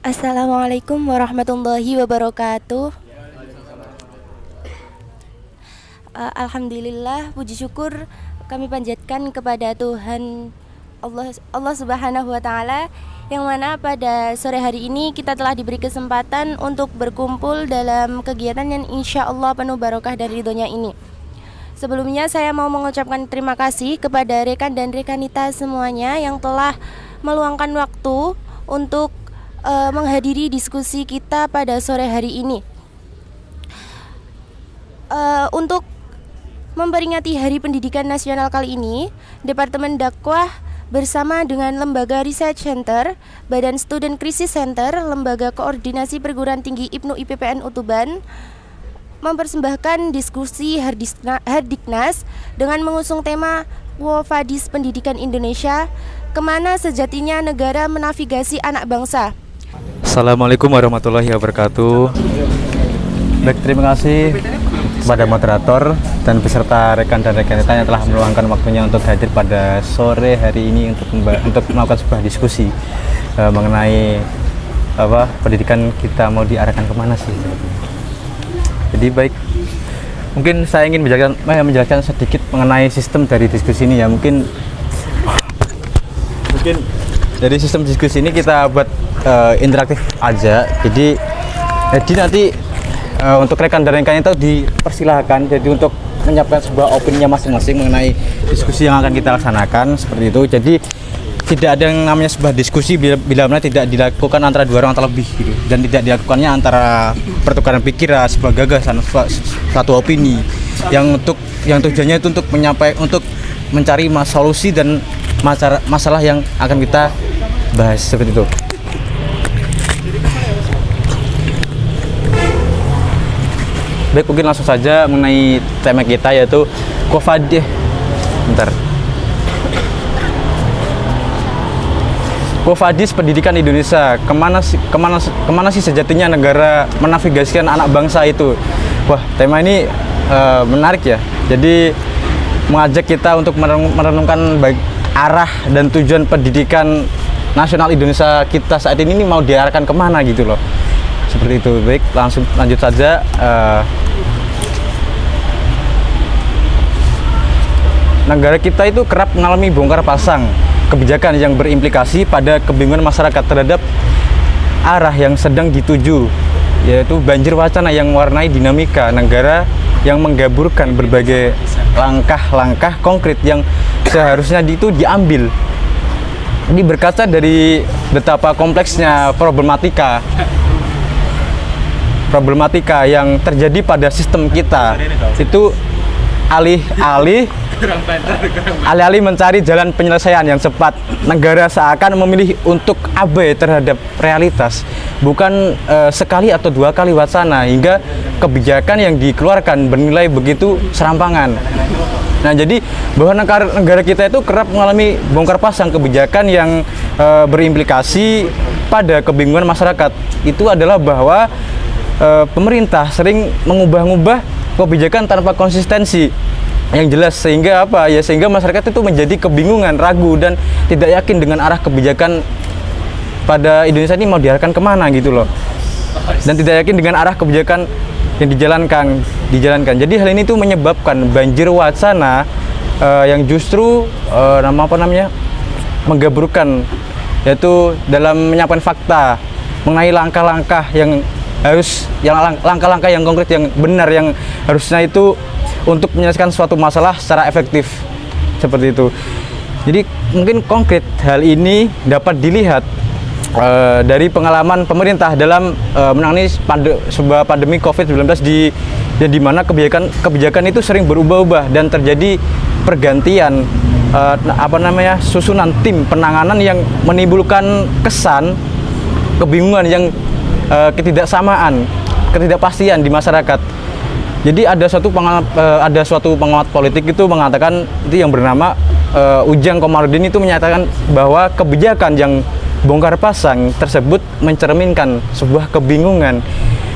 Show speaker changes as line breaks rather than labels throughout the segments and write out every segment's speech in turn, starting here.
Assalamualaikum warahmatullahi wabarakatuh. Alhamdulillah, puji syukur kami panjatkan kepada Tuhan Allah Subhanahu wa taala, yang mana pada sore hari ini kita telah diberi kesempatan untuk berkumpul dalam kegiatan yang insya Allah penuh barokah dari ridhonya ini. Sebelumnya saya mau mengucapkan terima kasih kepada rekan dan rekanita semuanya yang telah meluangkan waktu untuk menghadiri diskusi kita pada sore hari ini. Untuk memperingati Hari Pendidikan Nasional kali ini, Departemen Dakwah bersama dengan Lembaga Research Center, Badan Student Crisis Center, Lembaga Koordinasi Perguruan Tinggi IPNU IPPN Utuban mempersembahkan diskusi Hardiknas dengan mengusung tema Quo-Vadis Pendidikan Indonesia, kemana sejatinya negara menavigasi anak bangsa.
Assalamualaikum warahmatullahi wabarakatuh. Baik, terima kasih kepada moderator dan beserta rekan dan rekanita yang telah meluangkan waktunya untuk hadir pada sore hari ini untuk melakukan sebuah diskusi mengenai pendidikan kita mau diarahkan kemana sih. Jadi baik, mungkin saya ingin menjelaskan sedikit mengenai sistem dari diskusi ini ya. Mungkin dari sistem diskusi ini kita buat interaktif aja. Jadi nanti untuk rekan dan rekan itu dipersilahkan jadi untuk menyampaikan sebuah opininya masing-masing mengenai diskusi yang akan kita laksanakan seperti itu. Jadi tidak ada yang namanya sebuah diskusi bila mana tidak dilakukan antara dua orang atau lebih gitu, dan tidak dilakukannya antara pertukaran pikiran, sebuah gagasan, satu opini yang tujuannya itu untuk mencari solusi dan masalah yang akan kita bahas seperti itu. Baik, mungkin langsung saja mengenai tema kita, yaitu Quo-Vadis Pendidikan Indonesia. Kemana sih sejatinya negara menavigasikan anak bangsa itu? Wah, tema ini menarik ya. Jadi mengajak kita untuk merenungkan arah dan tujuan pendidikan nasional Indonesia kita saat ini mau diarahkan kemana gitu loh. Seperti itu. Baik, lanjut saja. Negara kita itu kerap mengalami bongkar pasang kebijakan yang berimplikasi pada kebingungan masyarakat terhadap arah yang sedang dituju, yaitu banjir wacana yang mewarnai dinamika negara yang menggaburkan berbagai langkah-langkah konkret yang seharusnya itu diambil. Ini berkaca dari betapa kompleksnya problematika yang terjadi pada sistem kita. Itu alih-alih mencari jalan penyelesaian yang cepat, negara seakan memilih untuk abai terhadap realitas, bukan sekali atau dua kali wacana, hingga kebijakan yang dikeluarkan bernilai begitu serampangan. Nah, jadi bahwa negara kita itu kerap mengalami bongkar pasang kebijakan yang berimplikasi pada kebingungan masyarakat. Itu adalah bahwa pemerintah sering mengubah-ubah kebijakan tanpa konsistensi yang jelas, sehingga sehingga masyarakat itu menjadi kebingungan, ragu, dan tidak yakin dengan arah kebijakan pada Indonesia ini mau diarahkan kemana gitu loh, dan tidak yakin dengan arah kebijakan yang dijalankan. Jadi hal ini tuh menyebabkan banjir wacana yang justru menggaburkan, yaitu dalam menyampaikan fakta mengenai langkah-langkah yang konkret yang benar, yang harusnya itu untuk menyelesaikan suatu masalah secara efektif seperti itu. Jadi mungkin konkret hal ini dapat dilihat dari pengalaman pemerintah dalam menangani sebuah pandemi COVID-19 di mana kebijakan itu sering berubah-ubah dan terjadi pergantian susunan tim penanganan yang menimbulkan kesan kebingungan yang ketidakpastian di masyarakat. Jadi ada suatu pengamat politik itu mengatakan, itu yang bernama Ujang Komarudin, itu menyatakan bahwa kebijakan yang bongkar pasang tersebut mencerminkan sebuah kebingungan.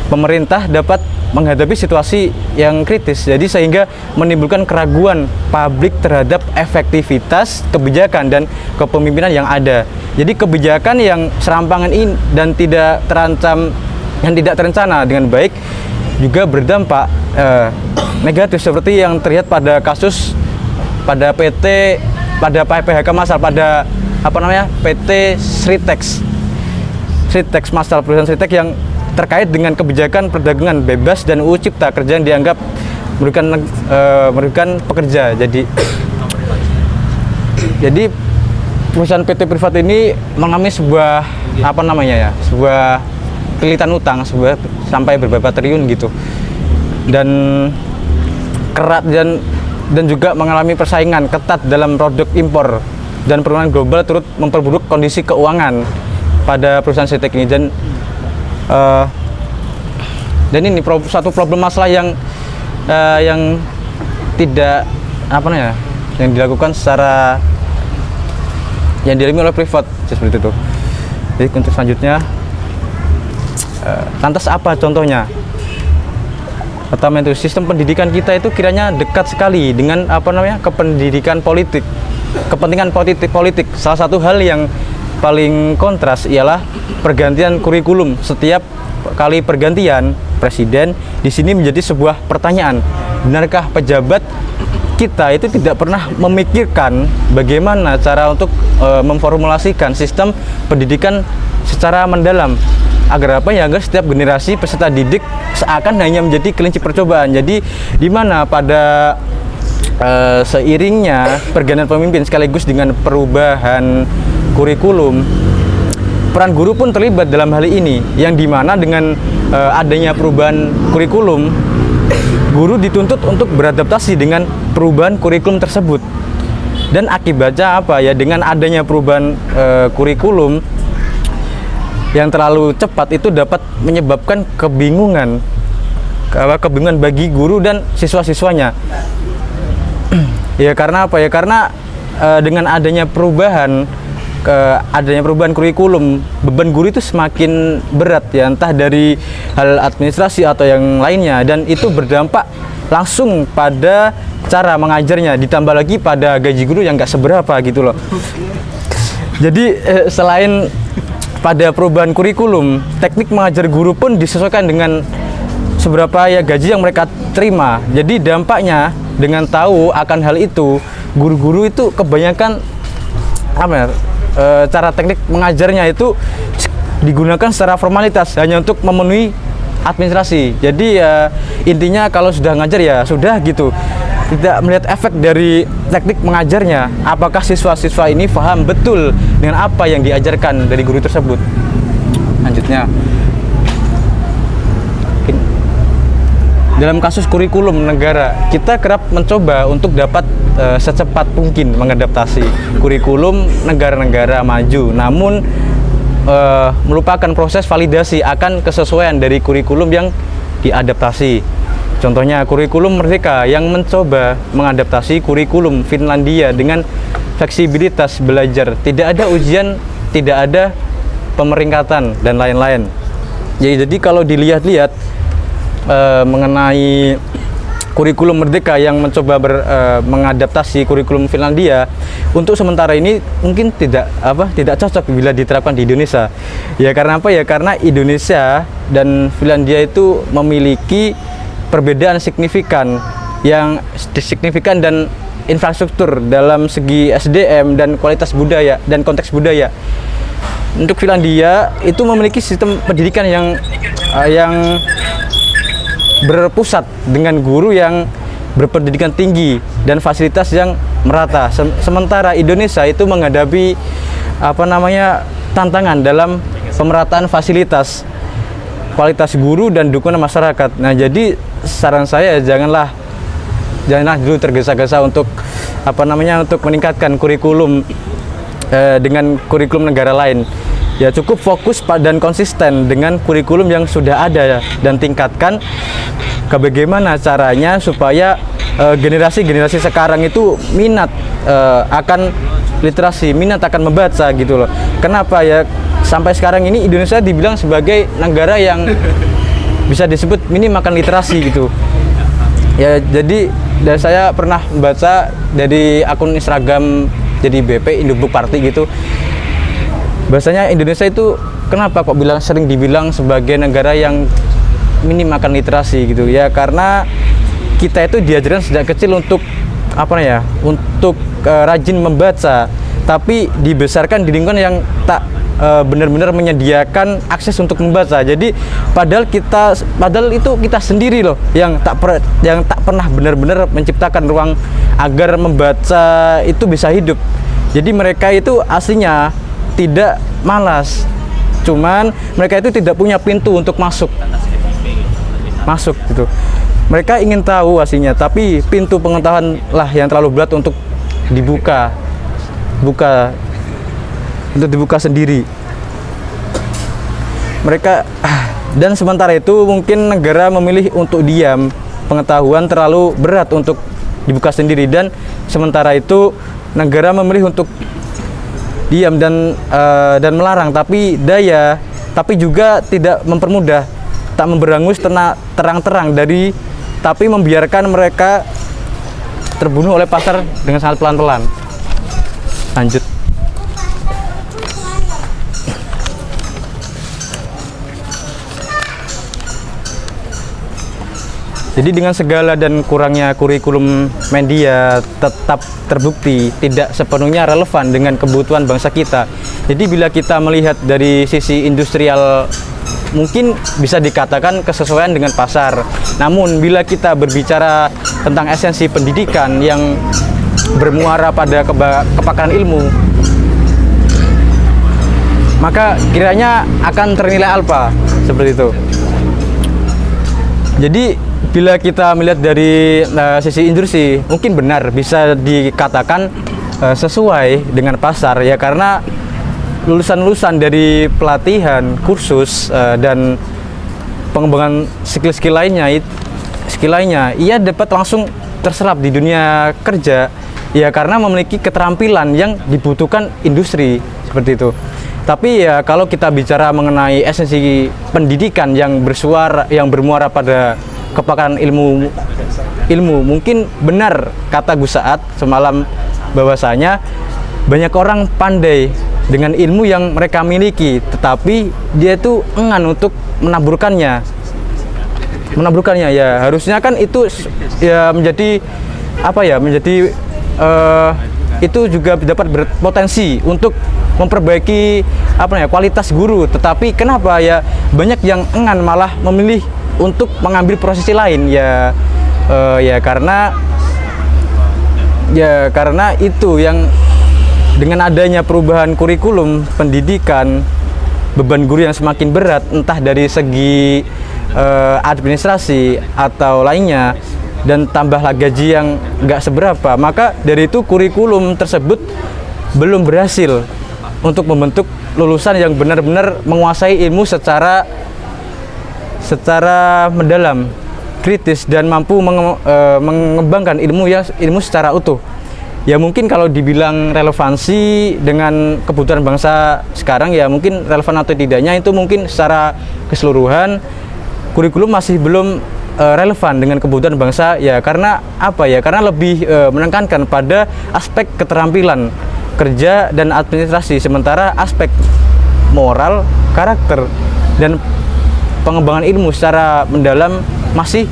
Pemerintah dapat menghadapi situasi yang kritis. Jadi sehingga menimbulkan keraguan publik terhadap efektivitas kebijakan dan kepemimpinan yang ada. Jadi kebijakan yang serampangan ini dan tidak terencana dengan baik juga berdampak negatif seperti yang terlihat pada kasus pada PHK massal pada PT Sritex massal, perusahaan Sritex yang terkait dengan kebijakan perdagangan bebas dan UU Cipta Kerja yang dianggap merugikan pekerja. Jadi perusahaan PT privat ini mengalami sebuah sebuah kelilitan utang sampai beberapa triliun gitu, dan juga mengalami persaingan ketat dalam produk impor, dan penurunan global turut memperburuk kondisi keuangan pada perusahaan Sritex ini. Dan ini satu problem masalah yang tidak yang dilakukan secara yang dialami oleh privat seperti itu. Jadi untuk selanjutnya, lantas apa contohnya? Pertama itu sistem pendidikan kita itu kiranya dekat sekali dengan kependidikan politik, kepentingan politik. Salah satu hal yang paling kontras ialah pergantian kurikulum. Setiap kali pergantian presiden, di sini menjadi sebuah pertanyaan. Benarkah pejabat kita itu tidak pernah memikirkan bagaimana cara untuk memformulasikan sistem pendidikan secara mendalam agar agar setiap generasi peserta didik seakan hanya menjadi kelinci percobaan. Jadi di mana pada seiringnya pergantian pemimpin sekaligus dengan perubahan kurikulum, peran guru pun terlibat dalam hal ini, yang dimana dengan adanya perubahan kurikulum, guru dituntut untuk beradaptasi dengan perubahan kurikulum tersebut. Dan akibatnya apa ya, dengan adanya perubahan kurikulum yang terlalu cepat itu dapat menyebabkan kebingungan bagi guru dan siswa-siswanya. Ya karena apa ya, karena dengan adanya perubahan kurikulum, beban guru itu semakin berat ya, entah dari hal administrasi atau yang lainnya, dan itu berdampak langsung pada cara mengajarnya, ditambah lagi pada gaji guru yang nggak seberapa gitu loh. Jadi selain pada perubahan kurikulum, teknik mengajar guru pun disesuaikan dengan seberapa ya gaji yang mereka terima. Jadi dampaknya dengan tahu akan hal itu, guru-guru itu kebanyakan cara teknik mengajarnya itu digunakan secara formalitas hanya untuk memenuhi administrasi. Jadi ya intinya kalau sudah ngajar ya sudah gitu, tidak melihat efek dari teknik mengajarnya. Apakah siswa-siswa ini paham betul dengan apa yang diajarkan dari guru tersebut. Lanjutnya, dalam kasus kurikulum negara, kita kerap mencoba untuk dapat secepat mungkin mengadaptasi kurikulum negara-negara maju, namun melupakan proses validasi akan kesesuaian dari kurikulum yang diadaptasi. Contohnya kurikulum Merdeka yang mencoba mengadaptasi kurikulum Finlandia dengan fleksibilitas belajar, tidak ada ujian, tidak ada pemeringkatan dan lain-lain. Jadi kalau dilihat-lihat mengenai kurikulum Merdeka yang mencoba mengadaptasi kurikulum Finlandia, untuk sementara ini mungkin tidak cocok bila diterapkan di Indonesia. Ya karena apa ya? Karena Indonesia dan Finlandia itu memiliki perbedaan signifikan dan infrastruktur dalam segi SDM dan kualitas budaya dan konteks budaya. Untuk Finlandia itu memiliki sistem pendidikan yang berpusat dengan guru yang berpendidikan tinggi dan fasilitas yang merata. Sementara Indonesia itu menghadapi tantangan dalam pemerataan fasilitas, kualitas guru dan dukungan masyarakat. Nah, jadi saran saya janganlah dulu tergesa-gesa untuk untuk meningkatkan kurikulum dengan kurikulum negara lain. Ya cukup fokus dan konsisten dengan kurikulum yang sudah ada dan tingkatkan bagaimana caranya supaya generasi-generasi sekarang itu minat akan literasi, minat akan membaca gitu loh. Kenapa ya sampai sekarang ini Indonesia dibilang sebagai negara yang bisa disebut minim akan literasi gitu. Ya jadi dan saya pernah membaca dari akun Instagram jadi BP Indobook Party gitu. Bahasanya Indonesia itu kenapa kok sering dibilang sebagai negara yang minim akan literasi gitu ya, karena kita itu diajarkan sejak kecil untuk rajin membaca, tapi dibesarkan di lingkungan yang tak benar-benar menyediakan akses untuk membaca. Jadi padahal itu kita sendiri loh yang tak pernah benar-benar menciptakan ruang agar membaca itu bisa hidup. Jadi mereka itu aslinya tidak malas, cuman mereka itu tidak punya pintu untuk masuk gitu. Mereka ingin tahu aslinya, tapi pintu pengetahuan lah yang terlalu berat untuk dibuka sendiri. Mereka dan sementara itu mungkin negara memilih untuk diam, pengetahuan terlalu berat untuk dibuka sendiri, dan sementara itu negara memilih untuk diam dan melarang, tapi juga tidak mempermudah, tak memberangus terang-terang tapi membiarkan mereka terbunuh oleh pasar dengan sangat pelan-pelan. Lanjut. Jadi dengan segala dan kurangnya kurikulum media tetap terbukti tidak sepenuhnya relevan dengan kebutuhan bangsa kita. Jadi bila kita melihat dari sisi industrial, mungkin bisa dikatakan kesesuaian dengan pasar. Namun bila kita berbicara tentang esensi pendidikan yang bermuara pada kepakaran ilmu, maka kiranya akan ternilai alpa seperti itu. Jadi bila kita melihat dari sisi industri, mungkin benar bisa dikatakan sesuai dengan pasar ya, karena lulusan-lulusan dari pelatihan, kursus dan pengembangan skill lainnya, ia dapat langsung terserap di dunia kerja ya, karena memiliki keterampilan yang dibutuhkan industri seperti itu. Tapi ya kalau kita bicara mengenai esensi pendidikan yang bermuara pada kepakaran ilmu, mungkin benar kata Gus Saad semalam bahwasanya banyak orang pandai dengan ilmu yang mereka miliki, tetapi dia itu enggan untuk menaburkannya ya. Harusnya kan itu ya menjadi itu juga dapat berpotensi untuk memperbaiki kualitas guru, tetapi kenapa ya banyak yang enggan malah memilih untuk mengambil profesi lain ya, karena itu yang dengan adanya perubahan kurikulum pendidikan, beban guru yang semakin berat entah dari segi administrasi atau lainnya, dan tambahlah gaji yang nggak seberapa, maka dari itu kurikulum tersebut belum berhasil untuk membentuk lulusan yang benar-benar menguasai ilmu secara mendalam, kritis, dan mampu mengembangkan ilmu secara utuh. Ya mungkin kalau dibilang relevansi dengan kebutuhan bangsa sekarang ya mungkin relevan atau tidaknya itu mungkin secara keseluruhan kurikulum masih belum relevan dengan kebutuhan bangsa ya, karena karena lebih menekankan pada aspek keterampilan kerja dan administrasi, sementara aspek moral, karakter, dan pengembangan ilmu secara mendalam masih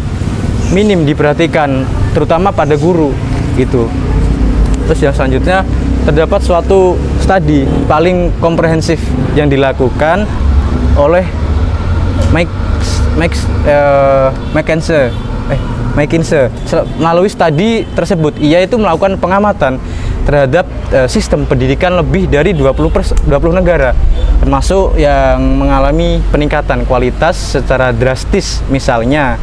minim diperhatikan, terutama pada guru gitu. Terus yang selanjutnya, terdapat suatu studi paling komprehensif yang dilakukan oleh McKinsey. Melalui studi tersebut, ia itu melakukan pengamatan terhadap sistem pendidikan lebih dari 20 negara, termasuk yang mengalami peningkatan kualitas secara drastis, misalnya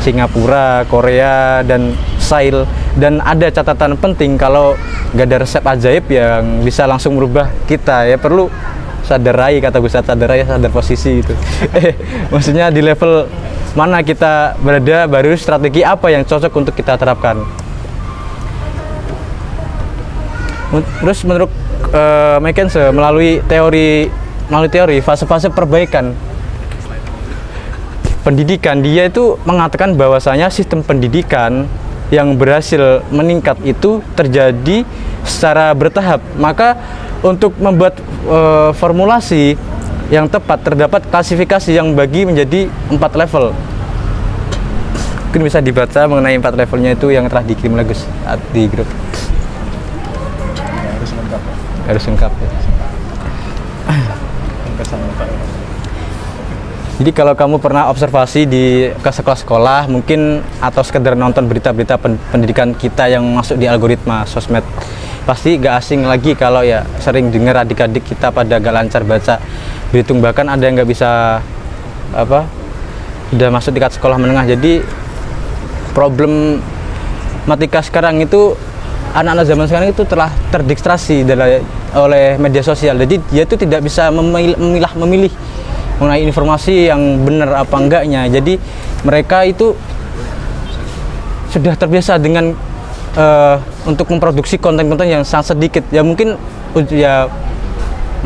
Singapura, Korea, dan Sail. Dan ada catatan penting, kalau nggak ada resep ajaib yang bisa langsung merubah kita ya, perlu sadar rai, kata Gus Saad, sadar rai, sadar posisi itu. Maksudnya di level mana kita berada, baru strategi apa yang cocok untuk kita terapkan. Terus menurut McKinsey, melalui teori fase-fase perbaikan pendidikan, dia itu mengatakan bahwasanya sistem pendidikan yang berhasil meningkat itu terjadi secara bertahap. Maka untuk membuat formulasi yang tepat terdapat klasifikasi yang bagi menjadi 4 level. Mungkin bisa dibaca mengenai 4 levelnya itu yang telah dikirim oleh Gus di grup.
Harus lengkap.
Harus lengkap ya. Jadi kalau kamu pernah observasi ke sekolah-sekolah mungkin atau sekedar nonton berita-berita pendidikan kita yang masuk di algoritma sosmed, pasti gak asing lagi kalau ya sering dengar adik-adik kita pada gak lancar baca berhitung, bahkan ada yang gak bisa udah masuk tingkat sekolah menengah. Jadi problem matematika sekarang itu anak-anak zaman sekarang itu telah terdistraksi oleh media sosial. Jadi dia itu tidak bisa memilih mengenai informasi yang benar apa enggaknya. Jadi mereka itu sudah terbiasa dengan untuk memproduksi konten-konten yang sangat sedikit. Ya mungkin ya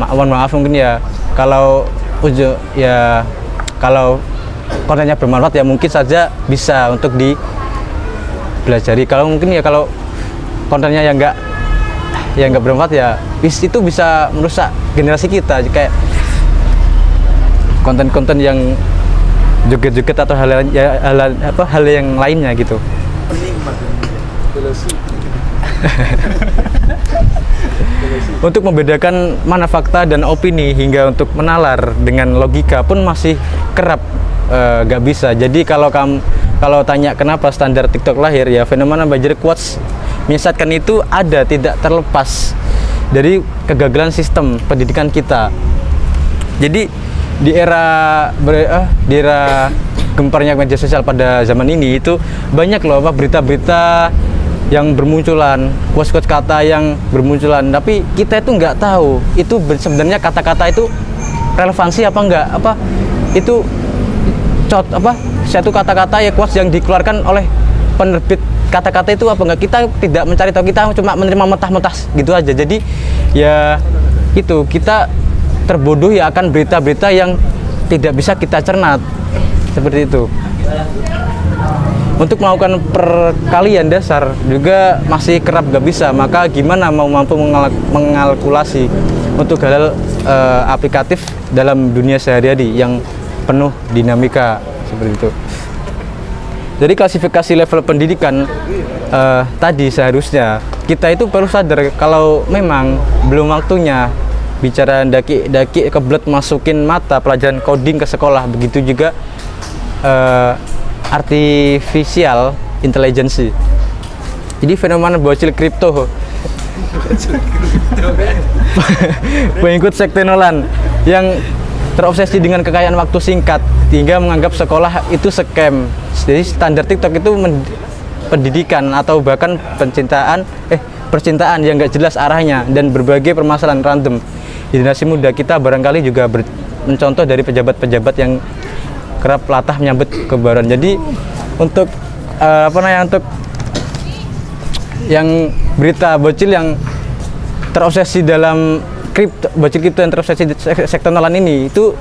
mohon maaf mungkin ya kalau kalau kontennya bermanfaat ya mungkin saja bisa untuk dipelajari. Kalau mungkin ya kalau kontennya yang enggak bermanfaat ya itu bisa merusak generasi kita, kayak konten-konten yang joget-joget atau hal yang lainnya gitu. Untuk membedakan mana fakta dan opini hingga untuk menalar dengan logika pun masih kerap gak bisa. Jadi kalau tanya kenapa standar TikTok lahir, ya fenomena banjir quotes menyesatkan itu ada, tidak terlepas dari kegagalan sistem pendidikan kita. Jadi di era gemparnya media sosial pada zaman ini itu banyak loh berita-berita yang bermunculan, quotes-quotes kata yang bermunculan, tapi kita itu nggak tahu itu sebenarnya kata-kata itu relevansi apa enggak, itu satu kata-kata ya quotes yang dikeluarkan oleh penerbit kata-kata itu apa enggak, kita tidak mencari tahu, kita cuma menerima mentah-mentah gitu aja. Jadi ya itu kita terbodoh ya akan berita-berita yang tidak bisa kita cerna seperti itu. Untuk melakukan perkalian dasar juga masih kerap gak bisa, maka gimana mau mampu mengalkulasi untuk hal aplikatif dalam dunia sehari-hari yang penuh dinamika seperti itu. Jadi klasifikasi level pendidikan tadi seharusnya kita itu perlu sadar kalau memang belum waktunya bicara daki kebelet masukin mata pelajaran coding ke sekolah, begitu juga artificial intelligence. Jadi fenomena bocil kripto pengikut sekte Nolan yang terobsesi dengan kekayaan waktu singkat hingga menganggap sekolah itu scam. Jadi standar TikTok itu pendidikan atau bahkan percintaan yang gak jelas arahnya dan berbagai permasalahan random. Generasi muda kita barangkali juga mencontoh dari pejabat-pejabat yang kerap latah menyambut kebaruan. Jadi untuk untuk yang berita bocil yang terobsesi dalam bocil kripto yang terobsesi sektor Nolan ini, itu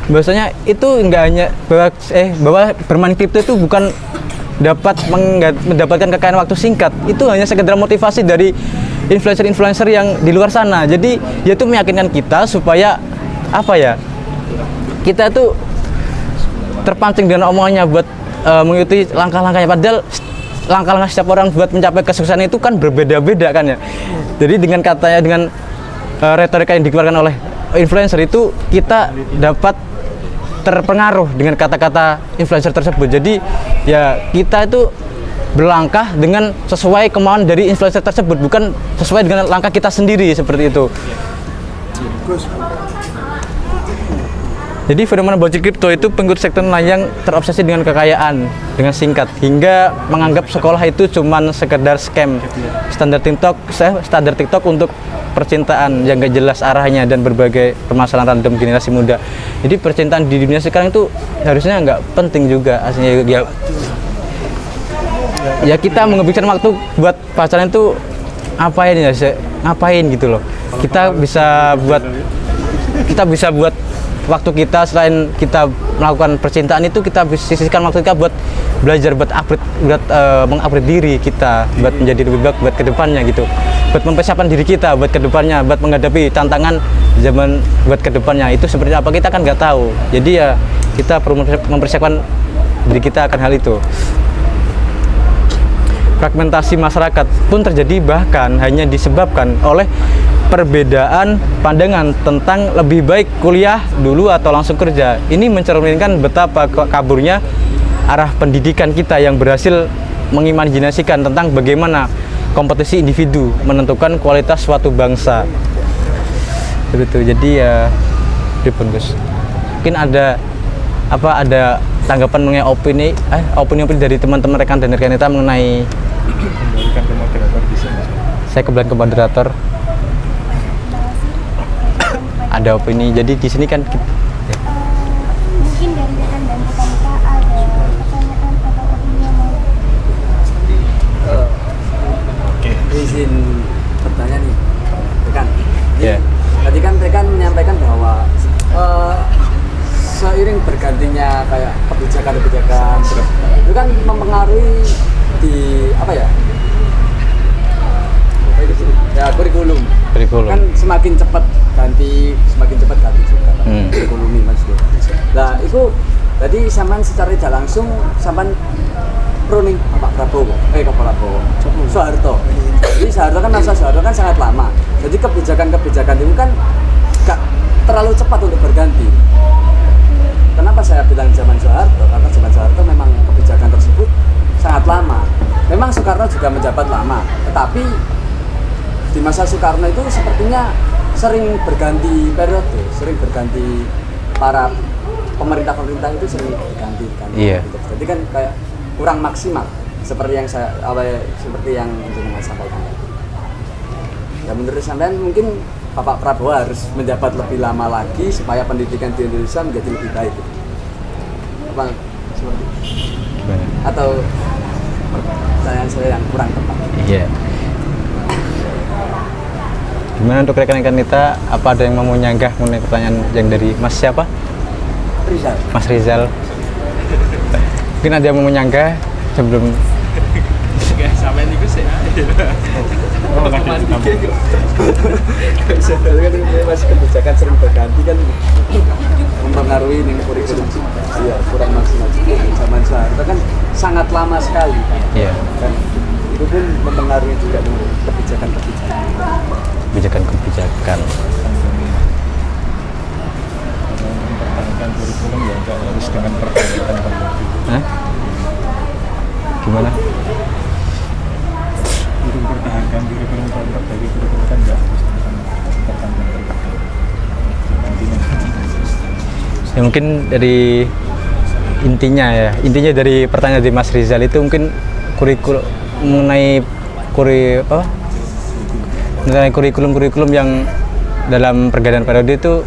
bahwasanya itu enggak hanya bahwa bermain kripto itu bukan dapat mendapatkan kekayaan waktu singkat, itu hanya sekedar motivasi dari influencer-influencer yang di luar sana. Jadi dia tuh meyakinkan kita supaya kita tuh terpancing dengan omongannya buat mengikuti langkah-langkahnya, padahal langkah-langkah setiap orang buat mencapai kesuksesan itu kan berbeda-beda kan ya. Jadi dengan retorika yang dikeluarkan oleh influencer itu kita dapat terpengaruh dengan kata-kata influencer tersebut. Jadi ya kita itu berlangkah dengan sesuai kemauan dari influencer tersebut, bukan sesuai dengan langkah kita sendiri seperti itu. Jadi fenomena bocil kripto itu pengikut sektor yang terobsesi dengan kekayaan dengan singkat hingga menganggap sekolah itu cuman sekedar scam. Standar TikTok untuk percintaan yang gak jelas arahnya dan berbagai permasalahan random generasi muda. Jadi percintaan di dunia sekarang itu harusnya nggak penting juga aslinya. Ya kita menghabiskan waktu buat pacaran itu ngapain gitu loh. Kita bisa buat waktu kita, selain kita melakukan percintaan itu, kita sisihkan waktu kita buat belajar, buat mengupgrade diri kita, buat menjadi lebih baik buat kedepannya gitu, buat mempersiapkan diri kita buat kedepannya, buat menghadapi tantangan zaman buat kedepannya itu seperti apa kita kan nggak tahu. Jadi ya kita perlu mempersiapkan diri kita akan hal itu. Fragmentasi masyarakat pun terjadi bahkan hanya disebabkan oleh perbedaan pandangan tentang lebih baik kuliah dulu atau langsung kerja. Ini mencerminkan betapa kaburnya arah pendidikan kita yang berhasil mengimajinasikan tentang bagaimana kompetisi individu menentukan kualitas suatu bangsa. Begitu. Jadi ya Gus. Mungkin ada tanggapan mengenai opini dari teman-teman rekan dan rekan kita mengenai
Kembalikan ke moderator bisa nggak?
saya kembali ke moderator. Ada opini. Jadi di sini kan
Mungkin dari rekan dan rekan kita ada pertanyaan atau opini yang mau.
Oke.
Izin bertanya nih, rekan.
ya.
Tadi kan rekan menyampaikan bahwa seiring bergantinya kayak kebijakan itu kan mempengaruhi di apa ya? Ya kurikulum. Kan semakin cepat ganti juga. Kurikulum ini maksudnya. Nah, itu tadi sampean secara tidak langsung sampean proning Pak Prabowo, Soeharto. Jadi masa Soeharto kan sangat lama. Jadi kebijakan itu kan gak terlalu cepat untuk berganti. Kenapa saya bilang zaman Soeharto? Karena zaman Soeharto memang kebijakan tersebut sangat lama. Memang Soekarno juga menjabat lama, tetapi di masa Soekarno itu sepertinya sering berganti periode, sering berganti para pemerintah itu sering berganti.
Iya.
Gitu. Jadi kan kayak kurang maksimal seperti yang jenengan sampaikan. Ya menurut sampean mungkin Bapak Prabowo harus menjabat lebih lama lagi supaya pendidikan di Indonesia menjadi lebih baik. Apa seperti itu?
Gimana?
Atau pertanyaan saya yang kurang tepat?
Iya. Gimana untuk rekan-rekan kita? Apa ada yang mau nyanggah mengenai pertanyaan yang dari Mas siapa?
Rizal.
Mas Rizal. Mungkin ada yang mau nyanggah sebelum
Sampai ini sih.
Masih kebijakan sering berganti kan mempengaruhi nih kurikulum. Iya, kurang maksimal. Zaman Soeharto kan sangat lama sekali.
Iya.
Kan itu pun mempengaruhi juga kebijakan.
kebijakan.
Mempertahankan kurikulum ya nggak harus dengan perbaikan
Hah? Gimana?
untuk mempertahankan kurikulum perbaiki kurikulum kan nggak harus dengan perpanjangan
Ya mungkin dari intinya dari pertanyaan dari Mas Rizal itu mungkin mengenai kurikulum yang dalam pergantian periode itu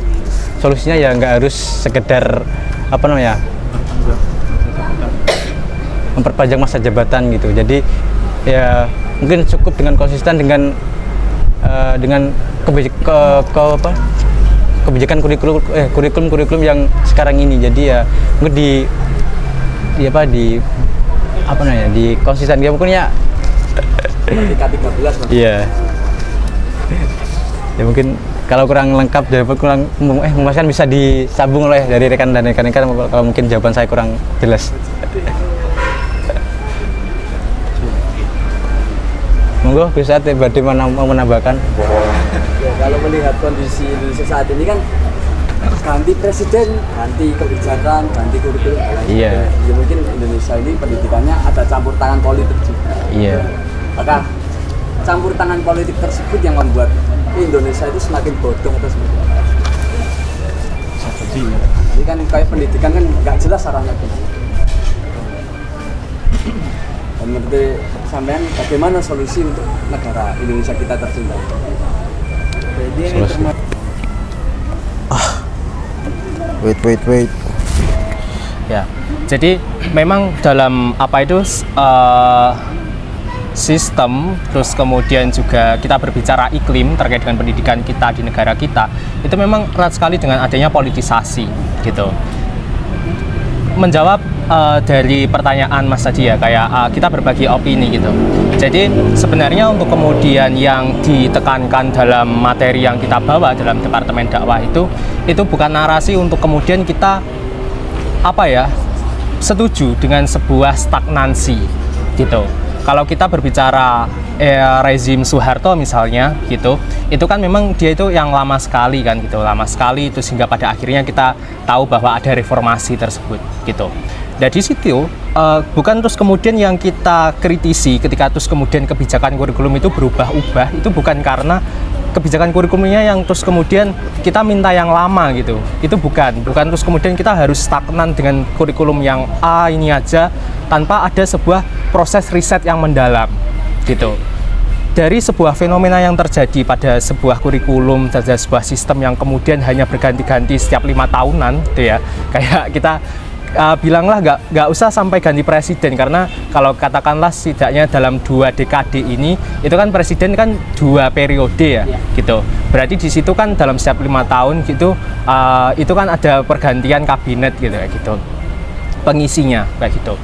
solusinya ya nggak harus sekedar memperpanjang masa jabatan gitu. Jadi ya mungkin cukup dengan konsisten dengan kebijakan kurikulum yang sekarang ini. Jadi ya mungkin di konsisten dia mungkin ya
K13
iya. Ya mungkin kalau kurang lengkap jawaban kurang memuaskan bisa disambung oleh dari rekan dan rekan-rekan kalau mungkin jawaban saya kurang jelas. Monggo bisa bagaimana mau menambahkan?
Ya, kalau melihat kondisi Indonesia saat ini kan ganti presiden, ganti kebijakan, ganti kurikulum.
Iya.
Ya mungkin Indonesia ini pendidikannya ada campur tangan politik juga.
Iya.
Maka campur tangan politik tersebut yang membuat Indonesia itu semakin bodoh atau seperti apa? Jadi kan kayak pendidikan kan nggak jelas arahnya kemana. Dan menurut sampean bagaimana solusi untuk negara Indonesia kita tercinta?
Wait.
Ya, jadi memang dalam sistem, terus kemudian juga kita berbicara iklim terkait dengan pendidikan kita di negara kita, itu memang erat sekali dengan adanya politisasi gitu. Menjawab dari pertanyaan Mas tadi ya, kayak kita berbagi opini gitu. Jadi sebenarnya untuk kemudian yang ditekankan dalam materi yang kita bawa dalam Departemen Dakwah itu bukan narasi untuk kemudian kita setuju dengan sebuah stagnansi gitu. Kalau kita berbicara rezim Soeharto misalnya gitu, itu kan memang dia itu yang lama sekali kan gitu, lama sekali itu sehingga pada akhirnya kita tahu bahwa ada reformasi tersebut gitu. Dan di situ bukan terus kemudian yang kita kritisi ketika terus kemudian kebijakan kurikulum itu berubah-ubah, itu bukan karena kebijakan kurikulumnya yang terus kemudian kita minta yang lama gitu. Itu bukan terus kemudian kita harus stagnan dengan kurikulum yang ini aja tanpa ada sebuah proses riset yang mendalam gitu. Dari sebuah fenomena yang terjadi pada sebuah kurikulum, pada sebuah sistem yang kemudian hanya berganti-ganti setiap 5 tahunan gitu ya, kayak kita bilanglah nggak usah sampai ganti presiden, karena kalau katakanlah setidaknya dalam 2 dekade ini itu kan presiden kan 2 periode ya gitu. Berarti di situ kan dalam setiap 5 tahun gitu itu kan ada pergantian kabinet gitu ya gitu, pengisinya kayak gitu.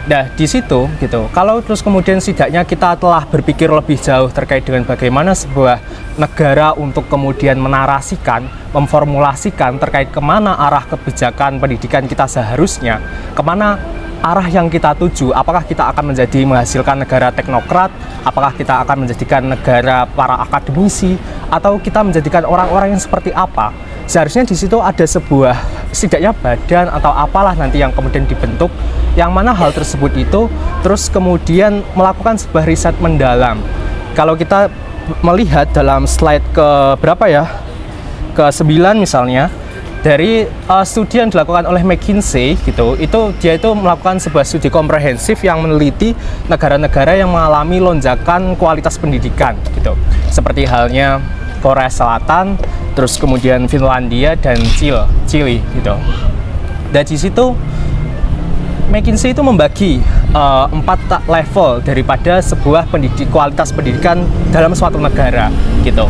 Nah di situ gitu, kalau terus kemudian setidaknya kita telah berpikir lebih jauh terkait dengan bagaimana sebuah negara untuk kemudian menarasikan, memformulasikan terkait kemana arah kebijakan pendidikan kita seharusnya, kemana arah yang kita tuju, apakah kita akan menghasilkan negara teknokrat, apakah kita akan menjadikan negara para akademisi, atau kita menjadikan orang-orang yang seperti apa. Seharusnya di situ ada sebuah setidaknya badan atau apalah nanti yang kemudian dibentuk, yang mana hal tersebut itu terus kemudian melakukan sebuah riset mendalam. Kalau kita melihat dalam slide ke berapa ya, ke 9 misalnya, dari studi yang dilakukan oleh McKinsey gitu, itu dia itu melakukan sebuah studi komprehensif yang meneliti negara-negara yang mengalami lonjakan kualitas pendidikan gitu, seperti halnya Korea Selatan, terus kemudian Finlandia dan Chile gitu. Dan di situ McKinsey itu membagi 4 level daripada sebuah kualitas pendidikan dalam suatu negara gitu.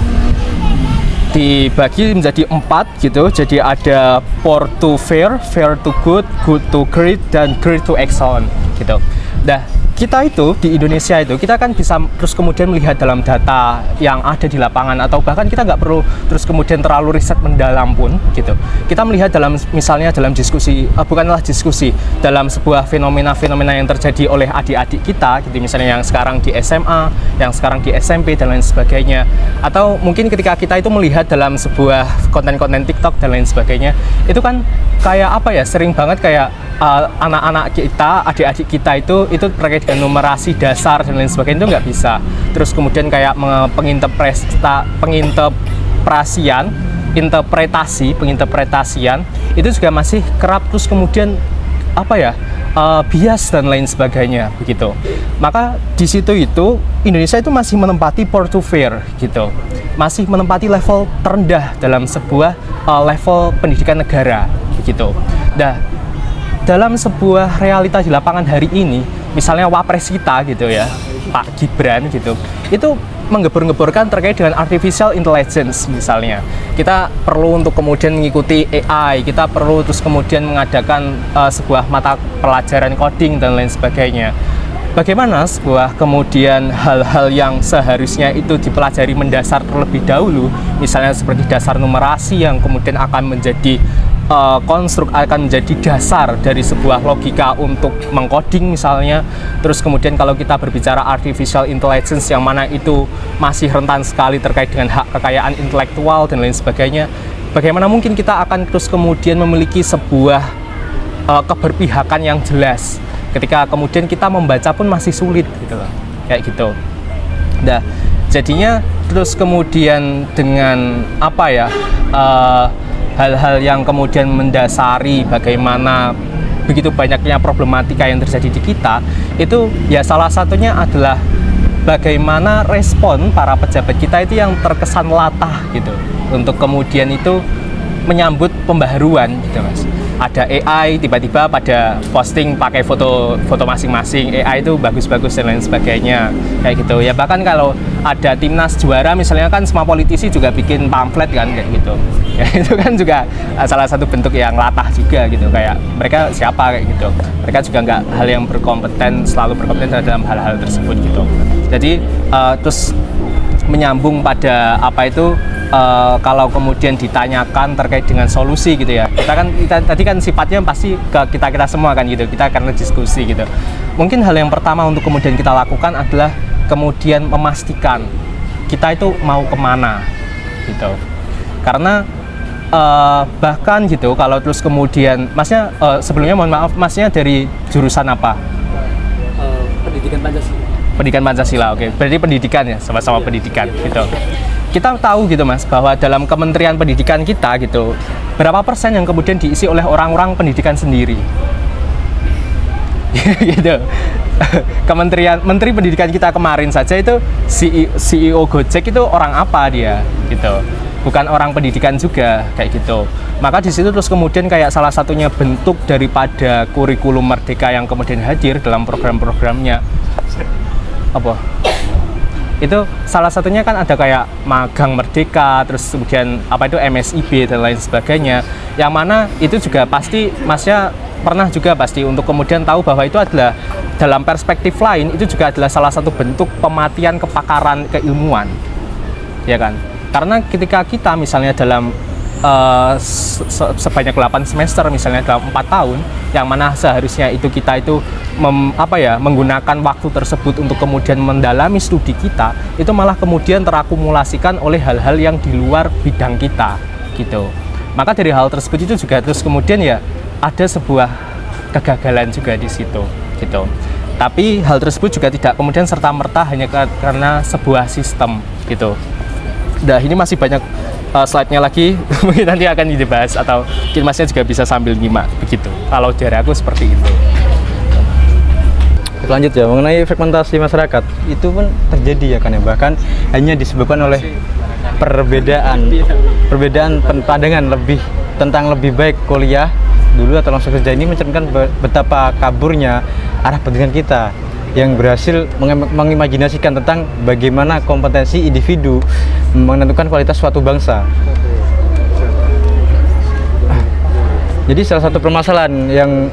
Dibagi menjadi 4 gitu. Jadi ada poor to fair, fair to good, good to great, dan great to excellent gitu. Nah, kita itu di Indonesia itu kita kan bisa terus kemudian melihat dalam data yang ada di lapangan, atau bahkan kita nggak perlu terus kemudian terlalu riset mendalam pun gitu. Kita melihat dalam misalnya dalam diskusi, bukanlah diskusi, dalam sebuah fenomena-fenomena yang terjadi oleh adik-adik kita gitu, misalnya yang sekarang di SMA, yang sekarang di SMP dan lain sebagainya, atau mungkin ketika kita itu melihat dalam sebuah konten-konten TikTok dan lain sebagainya, itu kan kayak sering banget kayak anak-anak kita, adik-adik kita itu terkait dengan numerasi dasar dan lain sebagainya itu nggak bisa. Terus kemudian kayak penginterpretasian itu juga masih kerap terus kemudian bias dan lain sebagainya begitu. Maka di situ itu Indonesia itu masih menempati poor to fair gitu, masih menempati level terendah dalam sebuah level pendidikan negara begitu. Nah, dalam sebuah realita di lapangan hari ini, misalnya Wapres kita gitu ya, Pak Gibran gitu, itu menggebor-geborkan terkait dengan artificial intelligence misalnya. Kita perlu untuk kemudian mengikuti AI, kita perlu terus kemudian mengadakan sebuah mata pelajaran coding dan lain sebagainya. Bagaimana sebuah kemudian hal-hal yang seharusnya itu dipelajari mendasar terlebih dahulu, misalnya seperti dasar numerasi yang kemudian akan menjadi akan menjadi dasar dari sebuah logika untuk mengcoding misalnya. Terus kemudian kalau kita berbicara artificial intelligence yang mana itu masih rentan sekali terkait dengan hak kekayaan intelektual dan lain sebagainya, bagaimana mungkin kita akan terus kemudian memiliki sebuah keberpihakan yang jelas ketika kemudian kita membaca pun masih sulit gitu loh, kayak gitu. Nah, jadinya terus kemudian dengan hal-hal yang kemudian mendasari bagaimana begitu banyaknya problematika yang terjadi di kita, itu ya salah satunya adalah bagaimana respon para pejabat kita itu yang terkesan latah gitu, untuk kemudian itu menyambut pembaharuan gitu Mas. Ada AI tiba-tiba pada posting pakai foto masing-masing, AI itu bagus-bagus dan lain sebagainya kayak gitu ya. Bahkan kalau ada timnas juara misalnya kan semua politisi juga bikin pamflet kan kayak gitu ya, itu kan juga salah satu bentuk yang latah juga gitu, kayak mereka siapa kayak gitu, mereka juga nggak hal yang selalu berkompeten dalam hal-hal tersebut gitu. Jadi terus menyambung pada apa itu, kalau kemudian ditanyakan terkait dengan solusi gitu ya, kita tadi kan sifatnya pasti ke kita semua kan gitu, kita akan diskusi gitu. Mungkin hal yang pertama untuk kemudian kita lakukan adalah kemudian memastikan kita itu mau kemana gitu, karena bahkan gitu kalau terus kemudian Masnya sebelumnya mohon maaf, Masnya dari jurusan apa?
Pendidikan Pancasila.
Pendidikan Pancasila, oke. Berarti pendidikan ya, sama-sama pendidikan gitu. Kita tahu gitu Mas, bahwa dalam Kementerian Pendidikan kita gitu, berapa persen yang kemudian diisi oleh orang-orang pendidikan sendiri? Gitu. Menteri Pendidikan kita kemarin saja itu CEO Gojek itu orang apa dia gitu. Bukan orang pendidikan juga kayak gitu. Maka di situ terus kemudian kayak salah satunya bentuk daripada kurikulum Merdeka yang kemudian hadir dalam program-programnya apa? Itu salah satunya kan ada kayak magang Merdeka, terus kemudian apa itu MSIB dan lain sebagainya, yang mana itu juga pasti Masnya pernah juga pasti untuk kemudian tahu bahwa itu adalah dalam perspektif lain itu juga adalah salah satu bentuk pematian kepakaran keilmuan, ya kan? Karena ketika kita misalnya dalam sebanyak 8 semester misalnya dalam 4 tahun, yang mana seharusnya itu kita itu menggunakan waktu tersebut untuk kemudian mendalami studi kita, itu malah kemudian terakumulasikan oleh hal-hal yang di luar bidang kita gitu. Maka dari hal tersebut itu juga terus kemudian ya ada sebuah kegagalan juga di situ gitu. Tapi hal tersebut juga tidak kemudian serta-merta hanya karena sebuah sistem gitu. Nah, ini masih banyak slide-nya lagi, mungkin nanti akan dibahas atau mungkin Masnya juga bisa sambil nyimak begitu. Kalau dari aku seperti itu.
Lanjut ya, mengenai fragmentasi masyarakat itu pun terjadi ya kan ya, bahkan hanya disebabkan oleh perbedaan pandangan tentang lebih baik kuliah dulu atau langsung kerja. Ini mencerminkan betapa kaburnya arah pendidikan kita yang berhasil mengimajinasikan tentang bagaimana kompetensi individu menentukan kualitas suatu bangsa. Jadi salah satu permasalahan yang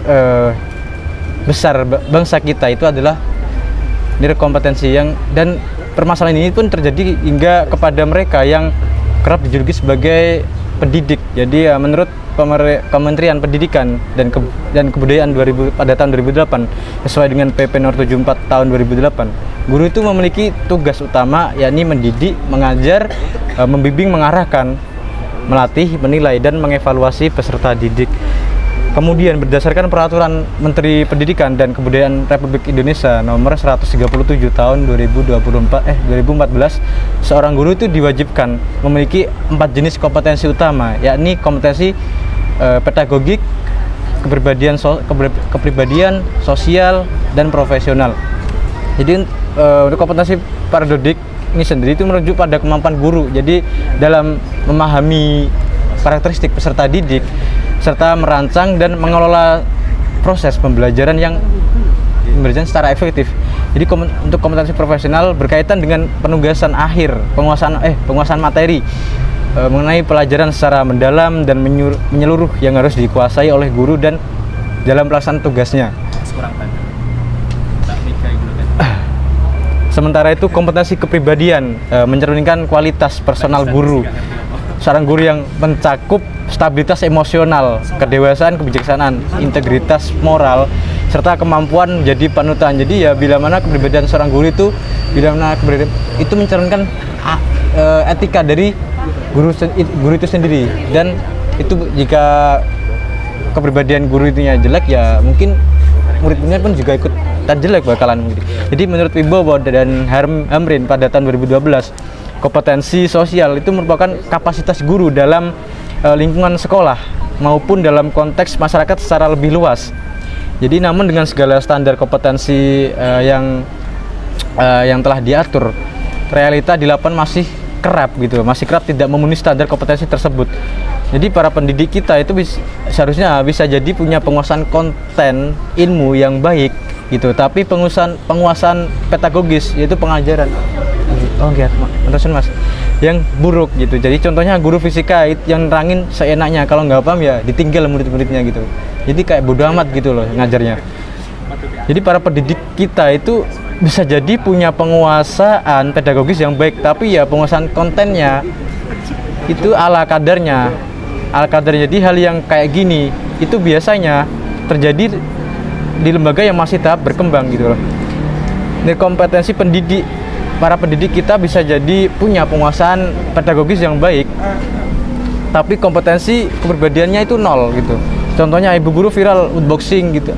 besar bangsa kita itu adalah kompetensi dan permasalahan ini pun terjadi hingga kepada mereka yang kerap dijuluki sebagai pendidik. Jadi menurut Kementerian Pendidikan dan Kebudayaan pada tahun 2008 sesuai dengan PP Nomor 74 tahun 2008, guru itu memiliki tugas utama yakni mendidik, mengajar, membimbing, mengarahkan, melatih, menilai dan mengevaluasi peserta didik. Kemudian berdasarkan peraturan Menteri Pendidikan dan Kebudayaan Republik Indonesia nomor 137 tahun 2014, seorang guru itu diwajibkan memiliki 4 jenis kompetensi utama, yakni kompetensi pedagogik, kepribadian, sosial, dan profesional. Jadi untuk kompetensi pedagogik ini sendiri itu merujuk pada kemampuan guru. Jadi dalam memahami karakteristik peserta didik serta merancang dan mengelola proses pembelajaran yang berjalan secara efektif. Jadi untuk kompetensi profesional berkaitan dengan penugasan akhir, penguasaan materi mengenai pelajaran secara mendalam dan menyeluruh yang harus dikuasai oleh guru dan dalam pelaksanaan tugasnya. Sementara itu kompetensi kepribadian mencerminkan kualitas personal guru. Seorang guru yang mencakup stabilitas emosional, kedewasaan, kebijaksanaan, integritas moral, serta kemampuan jadi panutan. Jadi ya bila mana kepribadian seorang guru itu mencerminkan etika dari guru itu sendiri. Dan itu jika kepribadian guru itu jelek ya mungkin murid-muridnya pun juga ikut jelek bakalan. Jadi menurut Wibowo dan Hamrin pada tahun 2012, kompetensi sosial itu merupakan kapasitas guru dalam lingkungan sekolah maupun dalam konteks masyarakat secara lebih luas. Jadi namun dengan segala standar kompetensi yang telah diatur, realita di lapangan masih kerap tidak memenuhi standar kompetensi tersebut. Jadi para pendidik kita itu seharusnya bisa jadi punya penguasaan konten ilmu yang baik gitu, tapi penguasaan pedagogis yaitu pengajaran. Oh enggak, Mas. Yang buruk gitu. Jadi contohnya guru fisika yang nerangin seenaknya, kalau nggak paham ya ditinggal murid-muridnya gitu. Jadi kayak bodo amat gitu loh ngajarnya. Jadi para pendidik kita itu bisa jadi punya penguasaan pedagogis yang baik, tapi ya penguasaan kontennya itu ala kadarnya. Jadi hal yang kayak gini itu biasanya terjadi di lembaga yang masih tahap berkembang gitu loh. Ini kompetensi para pendidik kita bisa jadi punya penguasaan pedagogis yang baik, tapi kompetensi kepribadiannya itu nol gitu. Contohnya ibu guru viral outboxing gitu,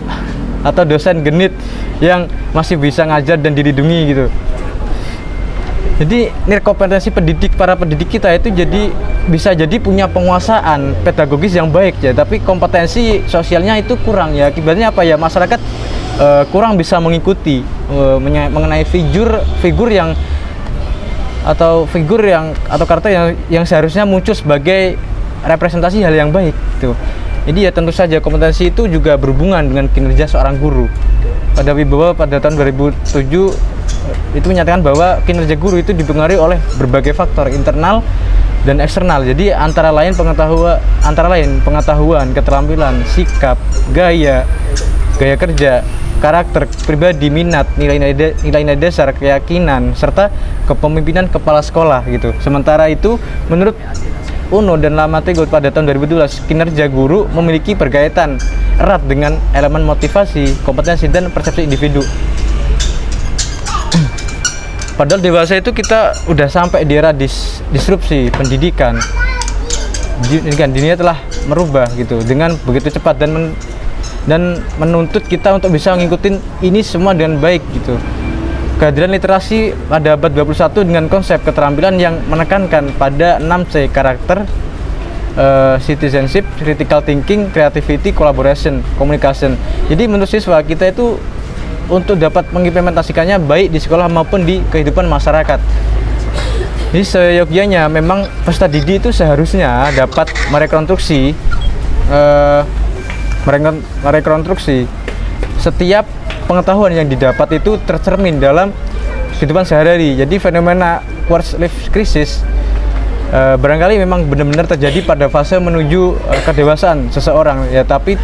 atau dosen genit yang masih bisa ngajar dan dilindungi gitu. Jadi kompetensi para pendidik kita itu bisa jadi punya penguasaan pedagogis yang baik ya, tapi kompetensi sosialnya itu kurang ya. Akibatnya apa ya? Masyarakat kurang bisa mengikuti mengenai figur atau karakter yang seharusnya muncul sebagai representasi hal yang baik gitu. Jadi ya tentu saja kompetensi itu juga berhubungan dengan kinerja seorang guru. Pada Wibowo pada tahun 2007 itu menyatakan bahwa kinerja guru itu dipengaruhi oleh berbagai faktor internal dan eksternal. Jadi antara lain pengetahuan, keterampilan, sikap, gaya kerja, karakter pribadi, minat, nilai-nilai dasar, keyakinan, serta kepemimpinan kepala sekolah gitu. Sementara itu, menurut Uno dan Lamategod pada tahun 2012, kinerja guru memiliki berkaitan erat dengan elemen motivasi, kompetensi, dan persepsi individu. Padahal dewasa itu kita udah sampai di era disrupsi pendidikan. Dunia telah merubah gitu dengan begitu cepat dan menuntut kita untuk bisa ngikutin ini semua dengan baik gitu. Kehadiran literasi pada abad 21 dengan konsep keterampilan yang menekankan pada 6C karakter, citizenship, critical thinking, creativity, collaboration, communication. Jadi menurut siswa kita itu untuk dapat mengimplementasikannya baik di sekolah maupun di kehidupan masyarakat. Jadi seyogyanya memang peserta didik itu seharusnya dapat merekonstruksi setiap pengetahuan yang didapat itu tercermin dalam kehidupan sehari-hari. Jadi fenomena quarter life crisis barangkali memang benar-benar terjadi pada fase menuju kedewasaan seseorang ya, tapi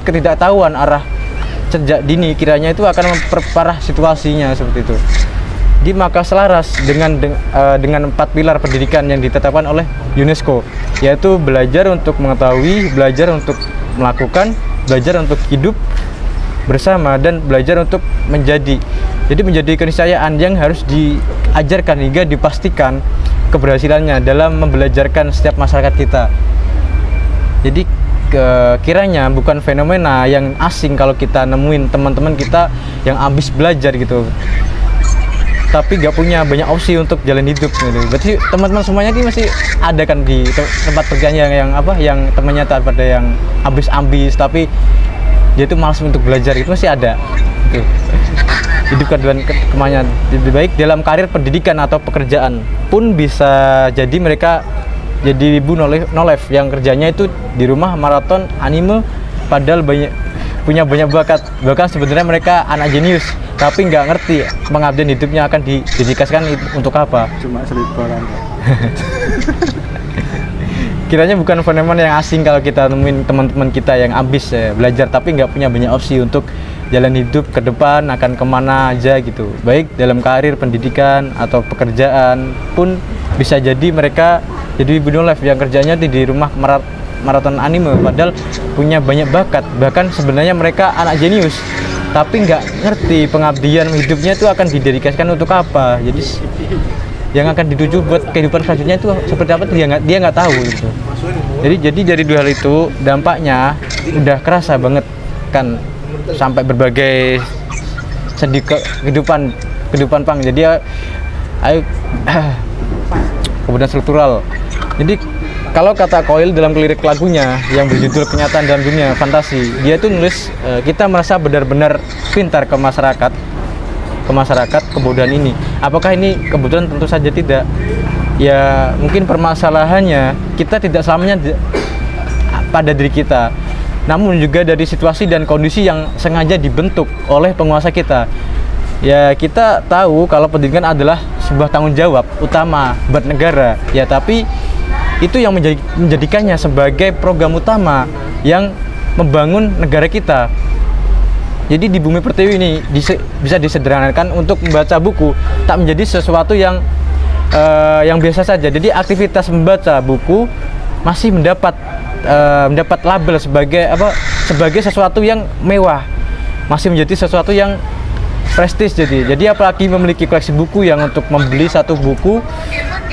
ketidaktahuan arah sejak dini kiranya itu akan memperparah situasinya seperti itu. Di maka selaras dengan 4 pilar pendidikan yang ditetapkan oleh UNESCO, yaitu belajar untuk mengetahui, belajar untuk melakukan, belajar untuk hidup bersama, dan belajar untuk menjadi. Jadi menjadi keniscayaan yang harus diajarkan hingga dipastikan keberhasilannya dalam membelajarkan setiap masyarakat kita. Jadi kiranya bukan fenomena yang asing kalau kita nemuin teman-teman kita yang habis belajar gitu, tapi gak punya banyak opsi untuk jalan hidup gitu. Berarti teman-teman semuanya ini masih ada kan di tempat kerjanya yang temannya pada yang ambis tapi dia itu malas untuk belajar, itu masih ada gitu. Hidup dan kemana lebih baik dalam karir pendidikan atau pekerjaan pun bisa jadi mereka jadi ibu no-life yang kerjanya itu di rumah maraton anime, padahal punya banyak bakat, bahkan sebenarnya mereka anak jenius tapi nggak ngerti pengabdian hidupnya akan didedikasikan untuk apa.
Cuma selibaran.
Kiranya bukan fenomena yang asing kalau kita nemuin teman-teman kita yang ambis belajar tapi nggak punya banyak opsi untuk jalan hidup ke depan akan kemana aja gitu, baik dalam karir pendidikan atau pekerjaan pun bisa jadi mereka jadi ibu no life yang kerjanya di rumah maraton anime, padahal punya banyak bakat, bahkan sebenarnya mereka anak jenius tapi nggak ngerti pengabdian hidupnya itu akan didedikasikan untuk apa. Jadi yang akan dituju buat kehidupan selanjutnya itu seperti apa dia nggak tahu gitu. Jadi dari dua hal itu dampaknya udah kerasa banget kan sampai berbagai sendi kehidupan pang. Jadi ayo kemudian struktural. Jadi kalau kata Coil dalam lirik lagunya yang berjudul Kenyataan dalam Dunia Fantasi, dia tuh nulis kita merasa benar-benar pintar ke masyarakat kebodohan ini. Apakah ini kebetulan? Tentu saja tidak. ya mungkin permasalahannya kita tidak selamanya pada diri kita, namun juga dari situasi dan kondisi yang sengaja dibentuk oleh penguasa kita. Ya kita tahu kalau pendidikan adalah sebuah tanggung jawab utama buat negara, ya tapi itu yang menjadikannya sebagai program utama yang membangun negara kita. Jadi di Bumi Pertiwi ini bisa disederhanakan untuk membaca buku tak menjadi sesuatu yang biasa saja. Jadi aktivitas membaca buku masih mendapat label sebagai sesuatu yang mewah, masih menjadi sesuatu yang prestis. Jadi apalagi memiliki koleksi buku yang untuk membeli satu buku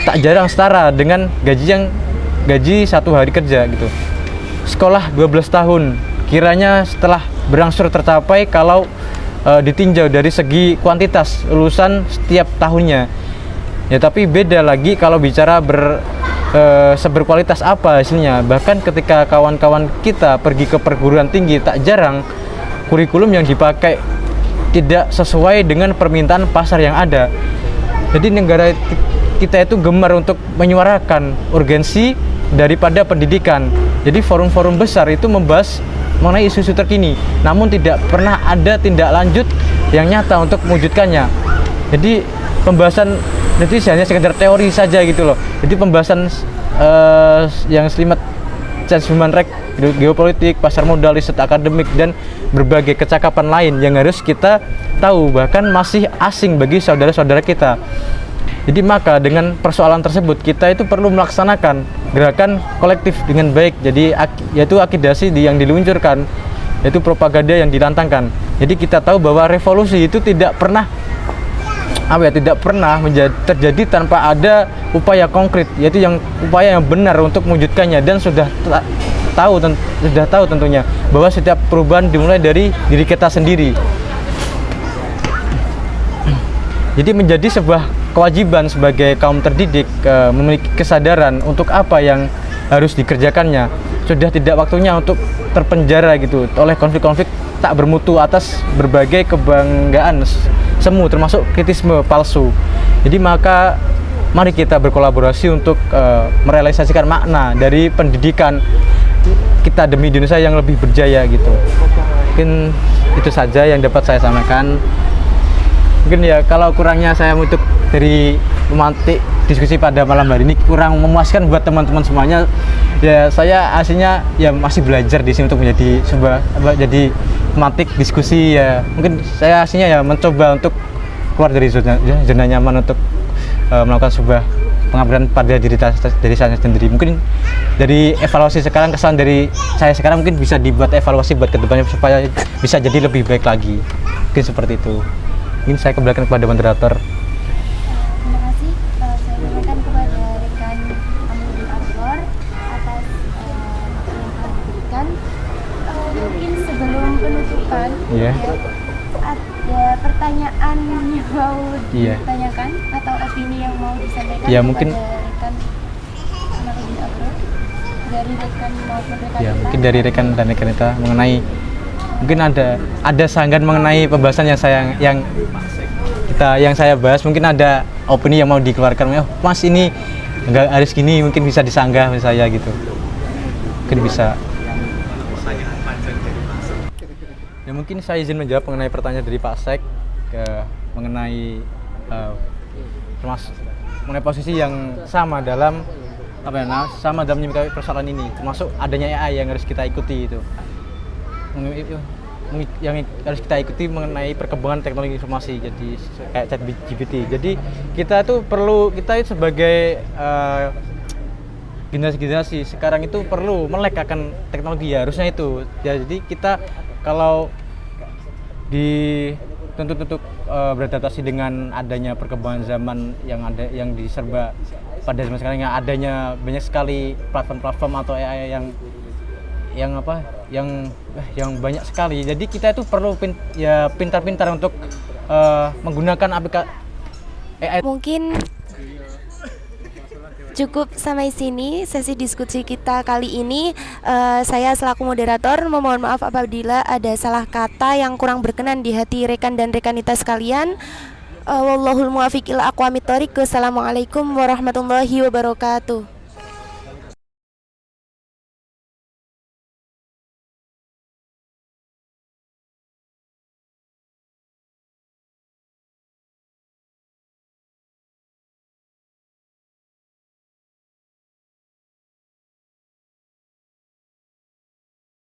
tak jarang setara dengan gaji 1 hari kerja gitu. Sekolah 12 tahun kiranya setelah berangsur tercapai kalau ditinjau dari segi kuantitas lulusan setiap tahunnya. Ya tapi beda lagi kalau bicara seberkualitas apa hasilnya. Bahkan ketika kawan-kawan kita pergi ke perguruan tinggi, tak jarang kurikulum yang dipakai tidak sesuai dengan permintaan pasar yang ada. Jadi negara kita itu gemar untuk menyuarakan urgensi daripada pendidikan. Jadi forum-forum besar itu membahas mengenai isu-isu terkini, namun tidak pernah ada tindak lanjut yang nyata untuk mewujudkannya. Jadi pembahasan hanya sekedar teori saja gitu loh. Jadi pembahasan yang selimat chance human right, geopolitik, pasar modal, riset akademik, dan berbagai kecakapan lain yang harus kita tahu, bahkan masih asing bagi saudara-saudara kita. Jadi maka dengan persoalan tersebut kita itu perlu melaksanakan gerakan kolektif dengan baik. Jadi yaitu akidasi yang diluncurkan, yaitu propaganda yang dilantangkan. Jadi kita tahu bahwa revolusi itu tidak pernah terjadi tanpa ada upaya konkret, yaitu upaya yang benar untuk mewujudkannya. Dan sudah tahu tentunya bahwa setiap perubahan dimulai dari diri kita sendiri. Jadi menjadi sebuah kewajiban sebagai kaum terdidik memiliki kesadaran untuk apa yang harus dikerjakannya. Sudah tidak waktunya untuk terpenjara gitu oleh konflik-konflik tak bermutu atas berbagai kebanggaan semu, termasuk kritisme palsu. Jadi maka mari kita berkolaborasi untuk merealisasikan makna dari pendidikan kita demi Indonesia yang lebih berjaya gitu. Mungkin itu saja yang dapat saya sampaikan. Mungkin ya kalau kurangnya saya untuk dari memantik diskusi pada malam hari ini kurang memuaskan buat teman-teman semuanya. Ya saya aslinya ya masih belajar di sini untuk menjadi jadi memantik diskusi ya. Mungkin saya aslinya ya mencoba untuk keluar dari zona nyaman untuk melakukan sebuah pengabdian pada diri saya sendiri. Mungkin dari evaluasi sekarang, kesan dari saya sekarang mungkin bisa dibuat evaluasi buat kedepannya supaya bisa jadi lebih baik lagi. Mungkin seperti itu. Mungkin saya kembalikan kepada moderator.
Terima kasih. Saya sampaikan kepada rekan Amrul Akbar atas materi yang telah diberikan. Mungkin sebelum penutupan, ada pertanyaan yang mau ditanyakan atau opini yang mau disampaikan
mungkin
kepada rekan Amrul Akbar dari rekan maupun rekan
ya, mungkin dari rekan dan rekan kita mengenai mungkin ada sanggahan mengenai pembahasan yang saya bahas. Mungkin ada opini yang mau dikeluarkan. Oh, Mas ini enggak harus gini, mungkin bisa disanggah sama saya gitu. Mungkin bisa. Ya mungkin saya izin menjawab mengenai pertanyaan dari Pak Sek mengenai mengenai posisi yang sama dalam menyikapi persoalan ini, termasuk adanya AI yang harus kita ikuti itu. Yang harus kita ikuti mengenai perkembangan teknologi informasi, jadi kayak ChatGPT. Jadi kita sebagai generasi sekarang itu perlu melek akan teknologi ya, harusnya itu. Ya, jadi kita kalau dituntut untuk beradaptasi dengan adanya perkembangan zaman yang diserba pada zaman sekarang, yang adanya banyak sekali platform-platform atau AI yang banyak sekali. Jadi kita itu perlu pintar-pintar untuk menggunakan aplikasi AI.
Mungkin cukup sampai sini sesi diskusi kita kali ini. Saya selaku moderator memohon maaf apabila ada salah kata yang kurang berkenan di hati rekan dan rekanita sekalian. Wallahul muwaffiq ila aqwamit thoriq. Assalamualaikum warahmatullahi wabarakatuh.